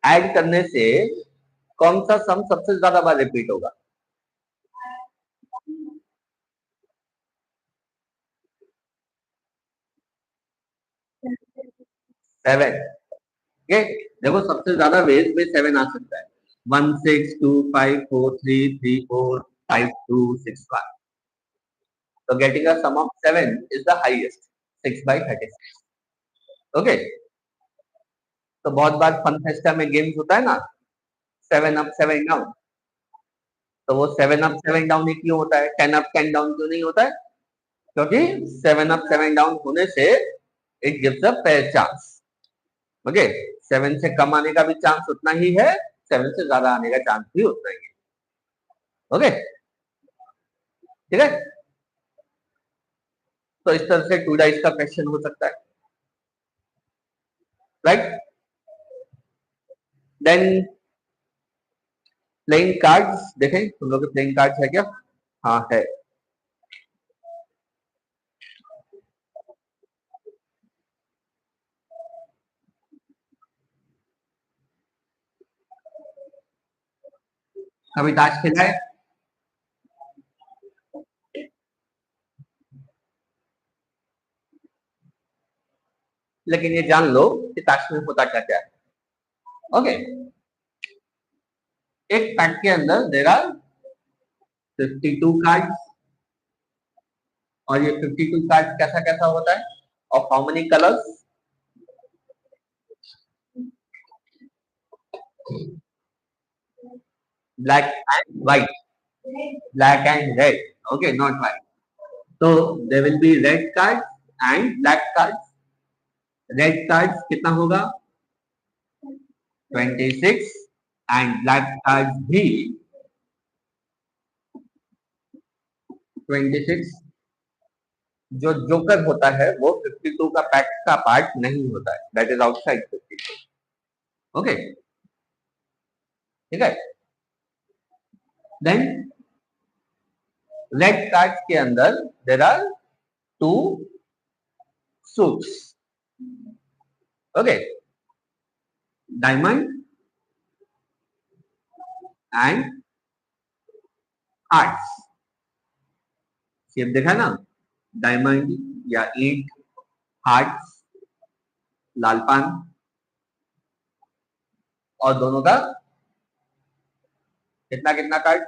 A: Add करने से कौन सा सम सबसे ज्यादा बार रिपीट होगा? 7. ओके, देखो सबसे ज्यादा वेज में 7 आ सकता है. 1, 6, 2, 5, 4, 3, 3, 4, 5, 2, 6, 1. तो getting a sum of 7 is the highest 6/36. Okay, तो बहुत बार फन फेस्टा में गेम्स होता है ना, 7 अप 7 डाउन, तो वो 7 अप 7 डाउन ही क्यों होता है, 10 अप 10 डाउन क्यों नहीं होता है? क्योंकि 7 अप 7 डाउन होने से it gives a fair chance. Okay, 7 से कम आने का भी चांस उतना ही है, 7 से ज्यादा आने का चांस भी उतना ही है. ओके, ठीक है. तो इस तरह से 2 डाइस का क्वेश्चन हो सकता है, राइट. देन प्लेइंग कार्ड्स देखें, तुम लोग के प्लेइंग कार्ड्स है क्या? हाँ है. कभी ताश खेला है? लेकिन ये जान लो कि ताश में होता क्या क्या है. ओके, एक पैक के अंदर देर आर 52 कार्ड्स, और ये 52 कार्ड कैसा कैसा होता है, of how many colours? Black and white. Black and red. Okay, not white. तो there will be red card and black card. Red card कितना होगा? 26. एंड ब्लैक कार्ड भी 26. जो जोकर होता है वो 52 का पैक का पार्ट नहीं होता है, दैट इज आउटसाइड 52. ओके, ठीक है. देन रेड कार्ड के अंदर there are 2 suits. Okay, diamond and hearts. Shape देखा ना, डायमंड या ईंट, हार्ट्स, लाल पान, और दोनों का कितना कितना कार्ड?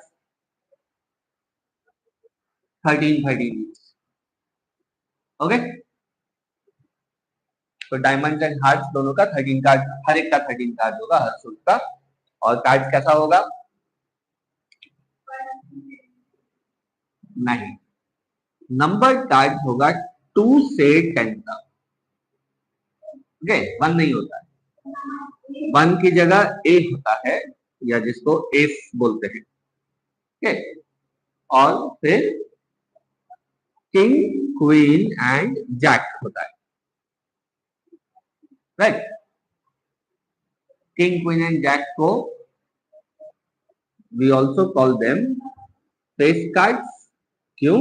A: 13. ओके, तो डायमंड एंड हार्ट्स दोनों का 13 कार्ड, हर एक का 13 कार्ड होगा हर सूट का. और कार्ड कैसा होगा? नहीं, नंबर कार्ड होगा 2 से 10 तक. ओके, 1 नहीं होता है. 1 की जगह ए होता है, या जिसको एस बोलते हैं. ओके, और फिर किंग, क्वीन एंड जैक होता है, right. King, queen and jack को we also call them face cards. क्यों?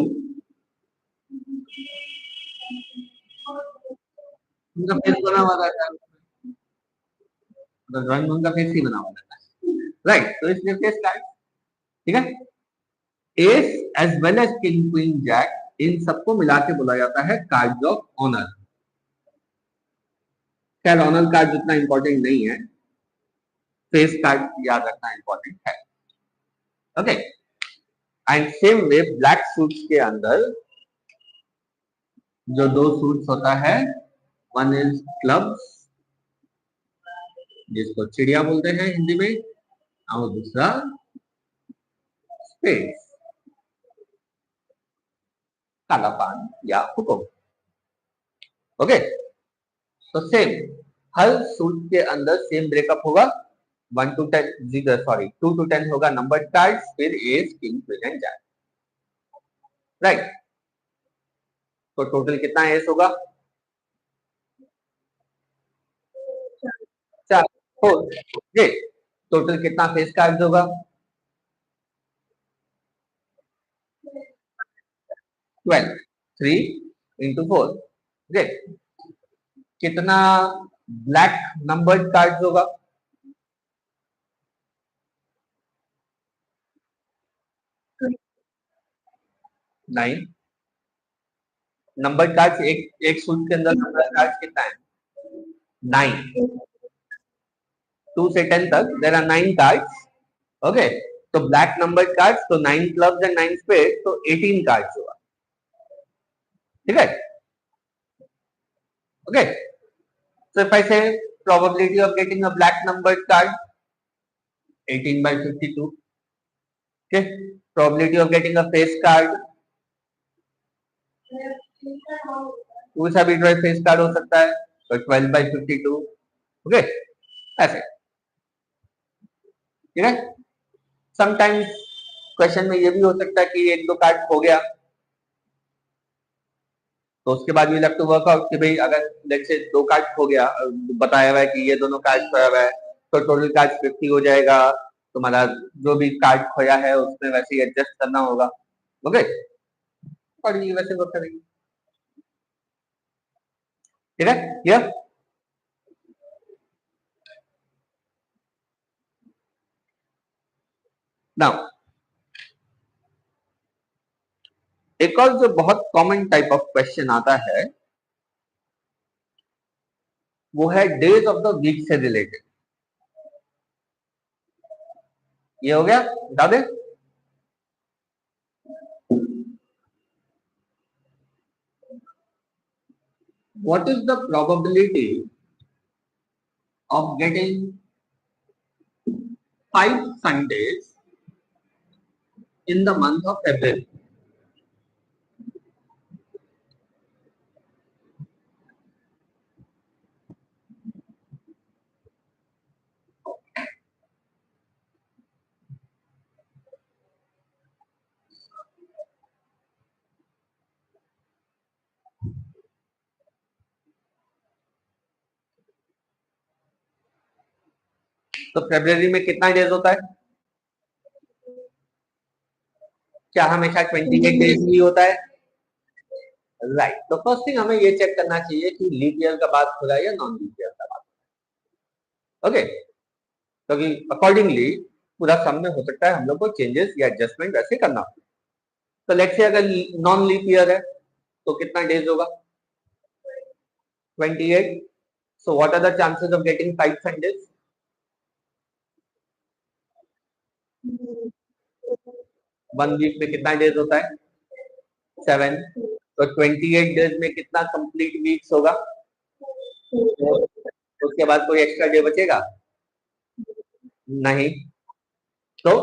A: उनका फेस बना हुआ रहता है, ड्राइंग में उनका फेस ही बना हुआ रहता है, राइट. तो इसलिए फेस कार्ड, ठीक है. Ace as well as king, queen, jack, इन सबको मिला के बोला जाता है कार्ड ऑफ ऑनर. खैर ऑनर कार्ड उतना इंपॉर्टेंट नहीं है, फेस कार्ड याद रखना इंपॉर्टेंट है. Okay, and same way black suits के अंदर जो 2 सूट्स होता है, वन इज क्लब्स, जिसको चिड़िया बोलते हैं हिंदी में, और दूसरा स्पेस, काला पान या हुक्म. ओके, तो सेम हर सूट के अंदर सेम ब्रेकअप होगा. 1 to 10, सॉरी 2 to 10 होगा नंबर कार्ड, फिर ace, king, queen and jack, right. तो टोटल कितना एस होगा? 4. ओके, टोटल कितना फेस कार्ड होगा? 12. 3 into 4. ओके, कितना ब्लैक नंबर्ड कार्ड होगा? नाइन. नंबर कार्ड एक एक सूट के अंदर नंबर कार्ड कितना है? 9. 2 से 10 तक देर आर 9 कार्ड्स. ओके, तो ब्लैक नंबर कार्ड्स, तो 9 क्लब्स एंड 9 स्पेड, तो 18 कार्ड्स होगा. ठीक है, okay. So if I say probability of getting a black numbered card 18/52, okay, probability of getting a face card, कोई सा भी फेस कार्ड हो सकता है, तो 12/52, ओके, ऐसे. ठीक है. समटाइम्स क्वेश्चन में ये भी हो सकता है कि एक दो कार्ड खो गया, तो उसके बाद we have to work out कि भाई अगर लेट्स से दो कार्ड खो गया, बताया हुआ है कि ये दोनों कार्ड खोया हुआ है, तो टोटल कार्ड 50 हो जाएगा. तुम्हारा जो भी कार्ड खोया है उसमें वैसे ही एडजस्ट करना होगा, ओके, और ये वैसे वर्क करेंगे. ठीक है, ये नाउ एक और जो बहुत कॉमन टाइप ऑफ क्वेश्चन आता है वो है डेज ऑफ द वीक से रिलेटेड. ये हो गया, बता दे. What is the probability of getting 5 Sundays in the month of February? तो फरवरी में कितना डेज होता है? क्या हमेशा 28 डेज ही होता है? राइट. तो फर्स्ट थिंग हमें ये चेक करना चाहिए कि लीप ईयर का बात हो रहा है या नॉन लीप ईयर का बात. ओके, क्योंकि अकॉर्डिंगली पूरा सम में हो सकता है हम लोग को चेंजेस या एडजस्टमेंट वैसे करना हो. तो लेट्स से अगर नॉन लीप ईयर है तो कितना डेज होगा? 28. So what are the chances of getting 5 Sundays? 1 week में कितना डेज होता है? 7. तो 28 डेज में कितना कंप्लीट वीक्स होगा? तो उसके बाद कोई एक्स्ट्रा डे बचेगा? नहीं. तो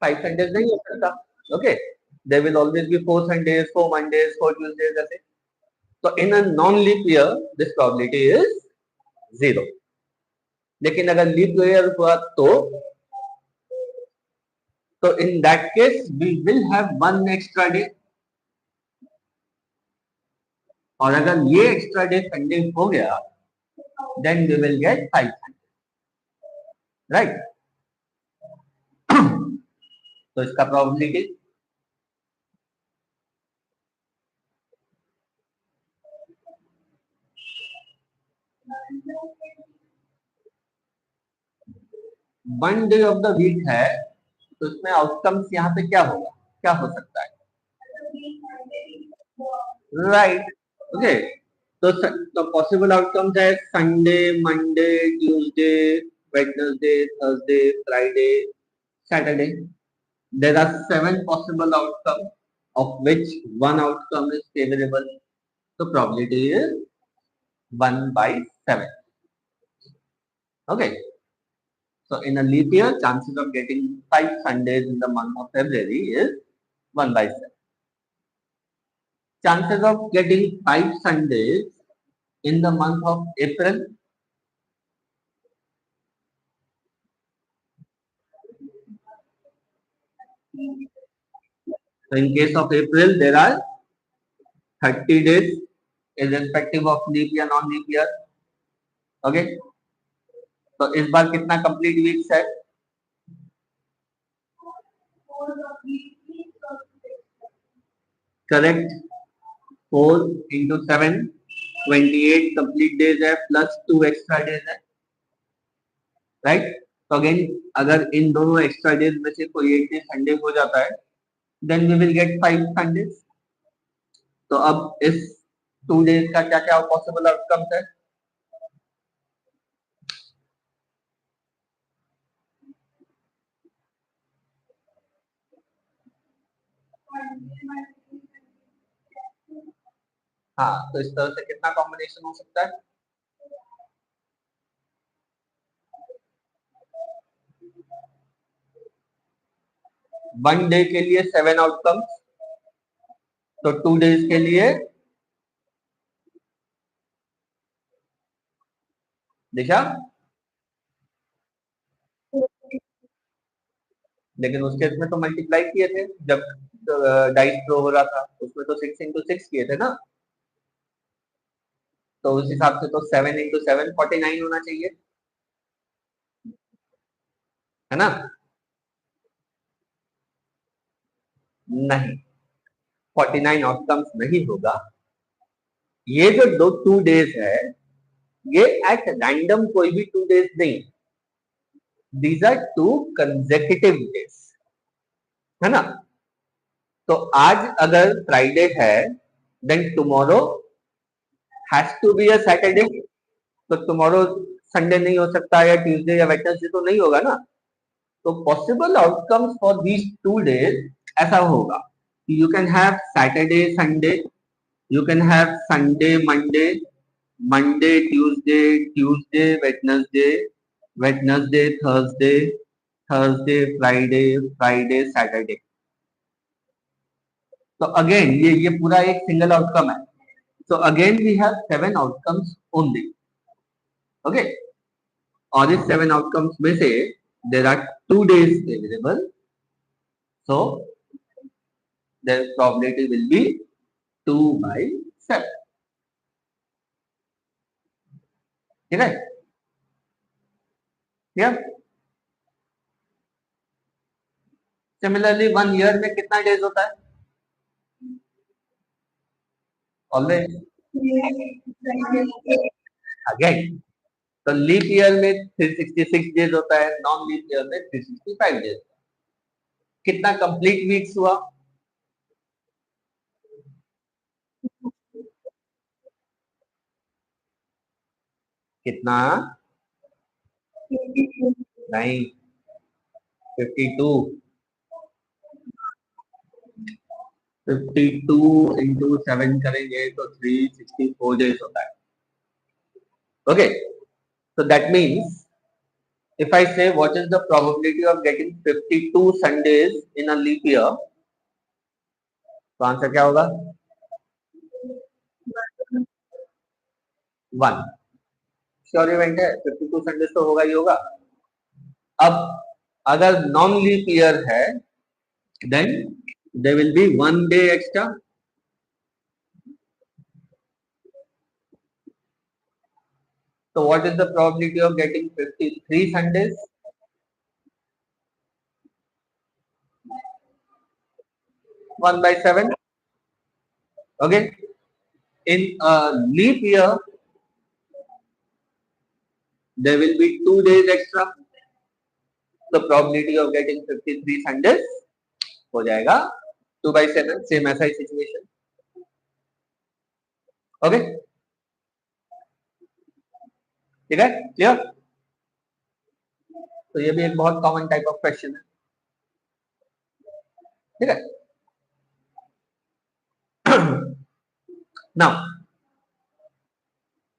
A: 5 संडेज नहीं हो सकता. Okay, there will always be 4 Sundays, 4 Mondays, 4 Tuesdays ऐसे. तो in a non leap year this probability is 0. लेकिन अगर लीप ईयर हुआ तो in that case we will have 1 extra day. और अगर ये एक्स्ट्रा डे संडे हो गया then we will get 5 right. तो इसका probability one day of the week है, तो इसमें आउटकम्स यहाँ पे क्या होगा, क्या हो सकता है? राइट. ओके, तो पॉसिबल आउटकम्स है Sunday, Monday, Tuesday, Wednesday, Thursday, Friday, Saturday. There are 7 possible outcome of which one outcome is favorable. So probability is 1/7. Okay. So in a leap year, chances of getting 5 Sundays in the month of February is 1/7. Chances of getting 5 Sundays in the month of April. So in case of April, there are 30 days irrespective of leap year, non-leap year. Okay. तो इस बार कितना कंप्लीट वीक्स है? करेक्ट. 4 into 7, 28 कंप्लीट डेज है प्लस 2 एक्स्ट्रा डेज है. राइट. तो अगेन अगर इन दोनों एक्स्ट्रा डेज में से कोई एक डे संडे हो जाता है then we will get 5 Sundays. तो अब इस 2 डेज का क्या क्या पॉसिबल आउटकम्स है? हाँ, तो इस तरह से कितना कॉम्बिनेशन हो सकता है? वन डे के लिए 7 आउटकम्स, तो 2 डेज के लिए दिशा, लेकिन उस केस में तो मल्टीप्लाई किए थे जब डाइस थ्रो हो रहा था, उसमें तो 6 into 6 किए थे ना, तो उस हिसाब से तो 7 into 7 49 होना चाहिए, है ना? नहीं, 49 आउटकम्स नहीं होगा। ये जो 2 डेज है, ये एट रैंडम कोई भी 2 डेज नहीं, दीज आर 2 consecutive डेज, है ना? तो आज अगर फ्राइडे है, then tomorrow has to be a Saturday, तो टुमारो संडे नहीं हो सकता, या ट्यूसडे या वेडनेसडे तो नहीं होगा ना। तो possible outcomes for these 2 days ऐसा होगा, you can have Saturday Sunday, you can have Sunday Monday, Monday Tuesday, Tuesday Wednesday, Wednesday Thursday, Thursday Friday, Friday Saturday. तो अगेन ये पूरा एक सिंगल आउटकम है, so again we have 7 outcomes only, okay? और इस 7 outcomes में से there are 2 days available, so their probability will be 2/7, ठीक है? क्या सिमिलरली 1 ईयर में कितना डेज होता है? ऑलवेज अगेन, तो लीप ईयर में 366 डेज होता है, नॉन लीप ईयर में 365 डेज। कितना कंप्लीट वीक्स हुआ? कितना? नहीं, 52। 52 into 7 करेंगे तो 364 डेज होता है, okay? So that means if I say what is the probability of getting 52 Sundays in a leap year, तो आंसर क्या होगा? 1। श्योर इवेंट है, 52 संडेज तो होगा ही होगा। अब अगर नॉन लीप ईयर है, then there will be 1 day extra, so what is the probability of getting 53 Sundays? 1/7, okay? In a leap year there will be 2 days extra, the probability of getting 53 Sundays हो जाएगा 2/7, सेम ऐसा ही सिचुएशन, ओके? ठीक है, क्लियर? तो ये भी एक बहुत कॉमन टाइप ऑफ क्वेश्चन है, ठीक है? नाउ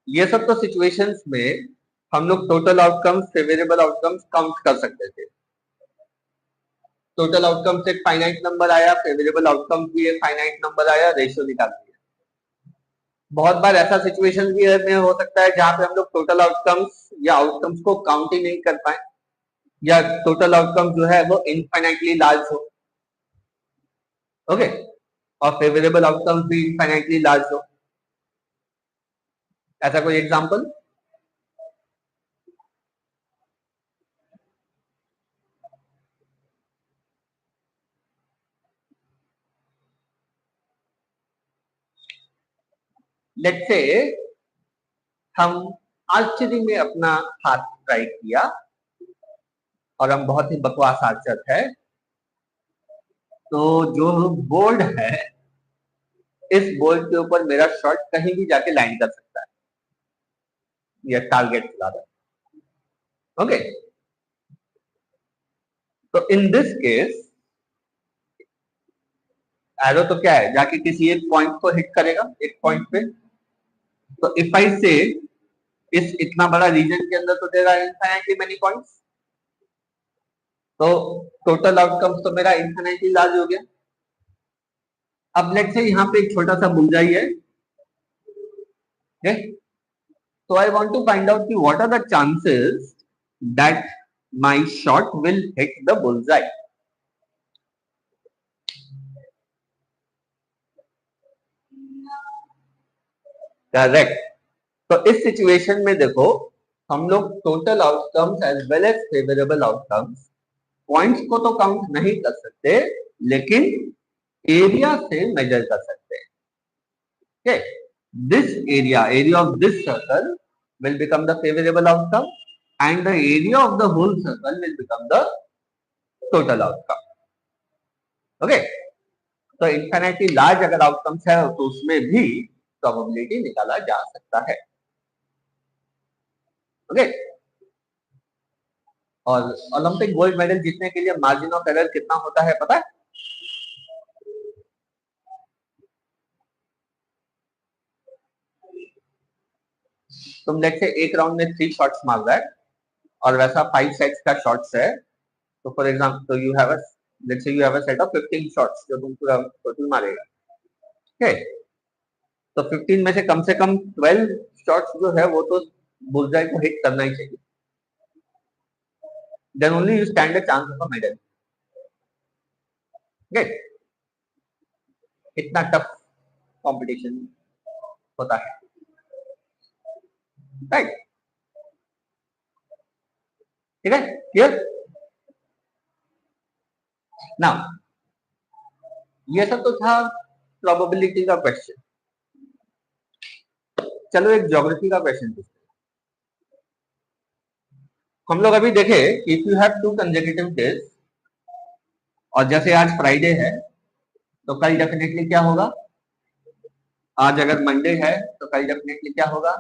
A: ये सब तो सिचुएशंस में हम लोग total outcomes, favourable outcomes count कर सकते थे। टोटल आउटकम्स एक फाइनाइट नंबर आया, फेवरेबल आउटकम्स भी एक फाइनाइट नंबर आया, रेशियो निकाल दिया। बहुत बार ऐसा सिचुएशन भी में हो सकता है जहां पे हम लोग टोटल आउटकम्स या आउटकम्स को काउंट ही नहीं कर पाए, या टोटल आउटकम जो है वो इनफाइनाइटली लार्ज हो, ओके? और फेवरेबल आउटकम्स भी इनफाइनाइटली लार्ज हो। ऐसा कोई एग्जांपल? लेट्स से हम आर्चरी में अपना हाथ ट्राई किया और हम बहुत ही बकवास आर्चर है, तो जो बोर्ड है, इस बोर्ड के ऊपर मेरा शॉट कहीं भी जाके लैंड कर सकता है, या टारगेट ज्यादा, ओके? तो इन दिस केस एरो तो क्या है, जाके किसी एक पॉइंट को हिट करेगा, एक पॉइंट पे। तो इफ आई से इस इतना बड़ा रीजन के अंदर तो देगा इनफाइनाइटली मेनी पॉइंट्स, तो टोटल आउटकम्स तो मेरा इनफाइनाइटली लार्ज हो गया। अब लेट्स से यहाँ पे एक छोटा सा बुलजाई है, so I want to find out what are the chances that my shot will hit the bullseye. Correct. तो इस सिचुएशन में देखो, हम लोग total outcomes as well as favourable outcomes points को तो काउंट नहीं कर सकते, लेकिन एरिया से मेजर कर सकते हैं। Okay, this area of this circle will become the favorable outcome, and the area of the whole circle will become the total outcome. Okay, तो इन्फिनिटली लार्ज अगर आउटकम्स है तो उसमें भी प्रोबेबिलिटी निकाला जा सकता है। ओके, और ओलंपिक गोल्ड मेडल जीतने के लिए मार्जिन ऑफ एरर कितना होता है पता है? तुम लेट से एक राउंड में 3 शॉट्स मार रहा है और वैसा 5 सेट्स का शॉट्स है, तो फॉर एग्जांपल तो you have a let's say you have a set of 15 shots जो तुम पूरा टोटल मारेगा। ओके, तो 15 में से कम 12 शॉट्स जो है वो तो बुलजाई को हिट करना ही चाहिए, then only you stand a chance of a medal. Okay, इतना टफ कंपटीशन होता है, राइट? ठीक है, क्लियर? नाउ ये सब तो था प्रोबेबिलिटी का क्वेश्चन। चलो एक ज्योग्राफी का क्वेश्चन पूछते हैं। हम लोग अभी देखे if you have 2 consecutive days, और जैसे आज फ्राइडे है तो कल डेफिनेटली क्या होगा? आज अगर मंडे है तो कल डेफिनेटली क्या होगा?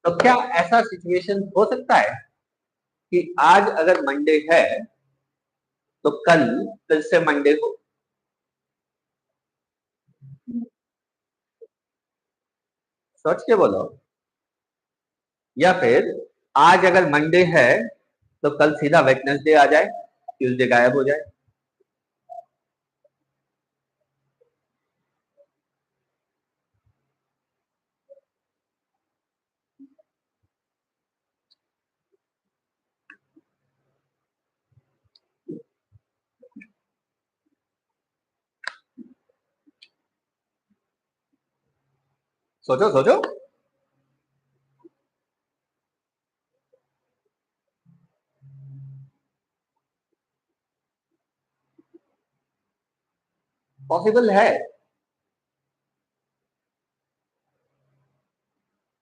A: तो क्या ऐसा सिचुएशन हो सकता है कि आज अगर मंडे है तो कल फिर से मंडे हो? सोच के बोलो। या फिर आज अगर मंडे है तो कल सीधा वेडनेसडे आ जाए, ट्यूसडे गायब हो जाए? सोचो सोचो। पॉसिबल है।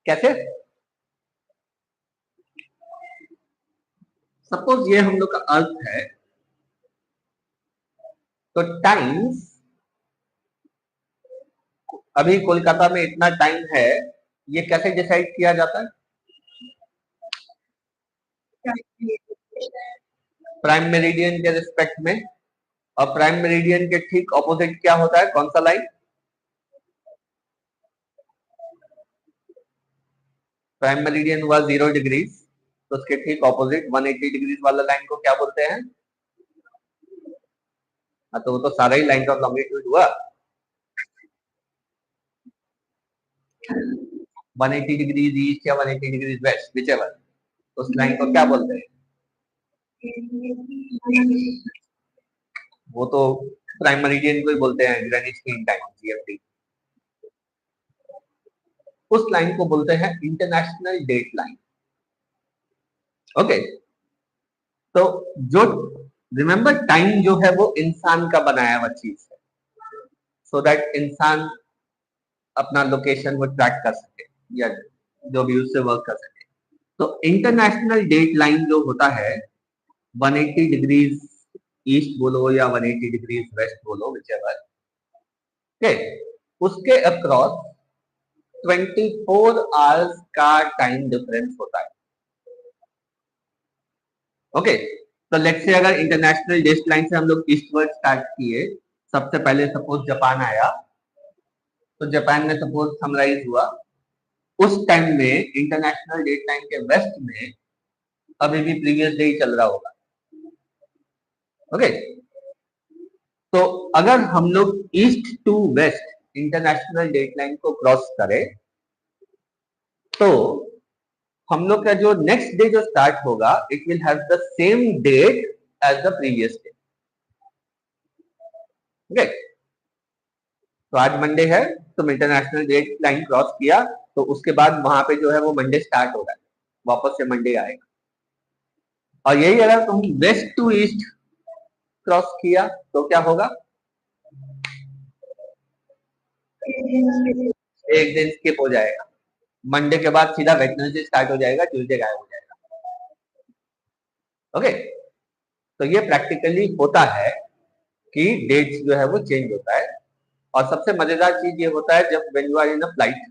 A: कैसे? सपोज ये हम लोग का अर्थ है, तो टाइम्स अभी कोलकाता में इतना टाइम है, ये कैसे डिसाइड किया जाता है? प्राइम मेरिडियन के रिस्पेक्ट में। और प्राइम मेरिडियन के ठीक ऑपोजिट क्या होता है, कौन सा लाइन? प्राइम मेरिडियन हुआ 0 डिग्रीज, तो उसके ठीक ऑपोजिट 180 डिग्रीज वाला लाइन को क्या बोलते हैं? तो वो तो सारा ही लाइन ऑफ लॉन्गिट्यूड हुआ। 180 डिग्रीज ईस्ट या 180 डिग्रीज वेस्ट, विचएवर, उस लाइन को क्या बोलते हैं? वो तो प्राइम मेरिडियन को ही बोलते हैं, ग्रेनिच मीन टाइम, जीएमटी। उस लाइन को बोलते हैं इंटरनेशनल डेट लाइन। ओके, तो जो रिमेंबर टाइम जो है वो इंसान का बनाया हुआ चीज है, सो दैट इंसान अपना लोकेशन वो ट्रैक कर सके या जो भी उससे वर्क कर सके। तो इंटरनेशनल डेट लाइन जो होता है 180 डिग्रीज ईस्ट बोलो या 180 डिग्रीज वेस्ट बोलो, विचएवर, ओके, उसके अक्रॉस 24 आवर्स का टाइम डिफरेंस होता है। ओके, तो लेट्स से अगर इंटरनेशनल डेट लाइन से हम लोग ईस्टवर्ड स्टार्ट किए, सबसे पहले सपोज जापान आया, तो जापान में सपोज समराइज हुआ, उस टाइम में इंटरनेशनल डेट लाइन के वेस्ट में अभी भी प्रीवियस डे ही चल रहा होगा। ओके, तो अगर हम लोग east to west international date line को क्रॉस करें, तो हम लोग का जो नेक्स्ट डे जो स्टार्ट होगा, it will have the same date as the previous day. Okay, तो आज मंडे है, तुम इंटरनेशनल डेट लाइन क्रॉस किया, तो उसके बाद वहां पे जो है वो मंडे स्टार्ट होगा, वापस से मंडे आएगा। और यही अगर तुम वेस्ट टू ईस्ट क्रॉस किया तो क्या होगा, एक दिन स्किप हो जाएगा, मंडे के बाद सीधा वेडनेसडे स्टार्ट हो जाएगा, ट्यूसडे गायब हो जाएगा। ओके, तो ये प्रैक्टिकली होता है कि डेट्स जो है वो चेंज होता है। और सबसे मजेदार चीज ये होता है जब when you are in a flight,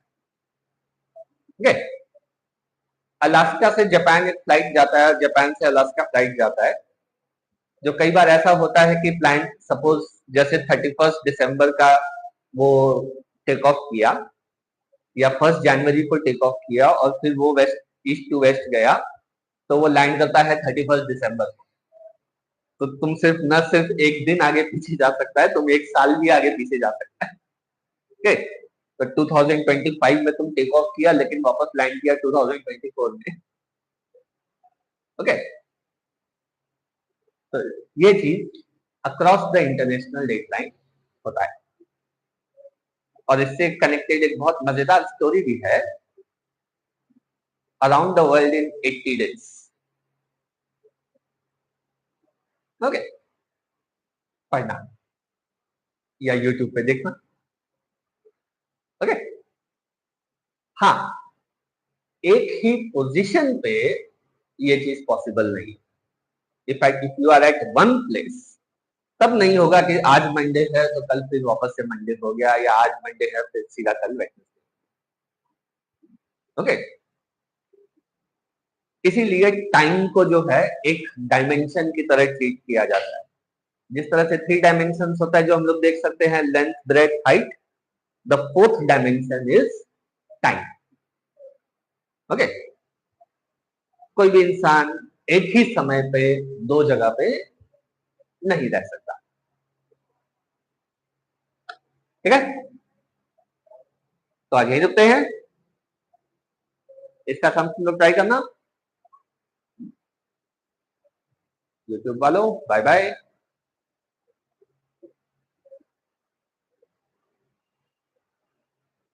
A: okay, Alaska से जापान एक फ्लाइट जाता है, जापान से अलास्का फ्लाइट जाता है, जो कई बार ऐसा होता है कि प्लान सपोज जैसे 31 दिसंबर का वो टेक ऑफ किया, या 1 जनवरी को टेक ऑफ किया, और फिर वो वेस्ट ईस्ट टू वेस्ट गया, तो वो लैंड करता है 31 दिसंबर को। तो तुम सिर्फ न सिर्फ एक दिन आगे पीछे जा सकता है, तुम एक साल भी आगे पीछे जा सकता है। ओके, तो 2025 में तुम टेक ऑफ किया, लेकिन वापस लैंड किया 2024 में। ओके, तो ये चीज across the international date line होता है। और इससे कनेक्टेड एक बहुत मजेदार स्टोरी भी है, around the world in 80 days. Okay, पढ़ना या यूट्यूब पे देखना। ओके, हाँ, एक ही पोजीशन पे ये चीज पॉसिबल नहीं। If you are at one place, तब नहीं होगा कि आज मंडे है तो कल फिर वापस से मंडे हो गया, या आज मंडे है फिर सीधा कल वेडनेसडे। ओके, इसीलिए टाइम को जो है एक डायमेंशन की तरह ट्रीट किया जाता है। जिस तरह से 3 डायमेंशन होता है जो हम लोग देख सकते हैं, length, breadth, height, the 4th dimension is time. Okay, कोई भी इंसान एक ही समय पे 2 जगह पे नहीं रह सकता। ठीक है, तो आज यही रुकते हैं, इसका सम तुम लोग ट्राई करना। यूट्यूब वालों बाय बाय।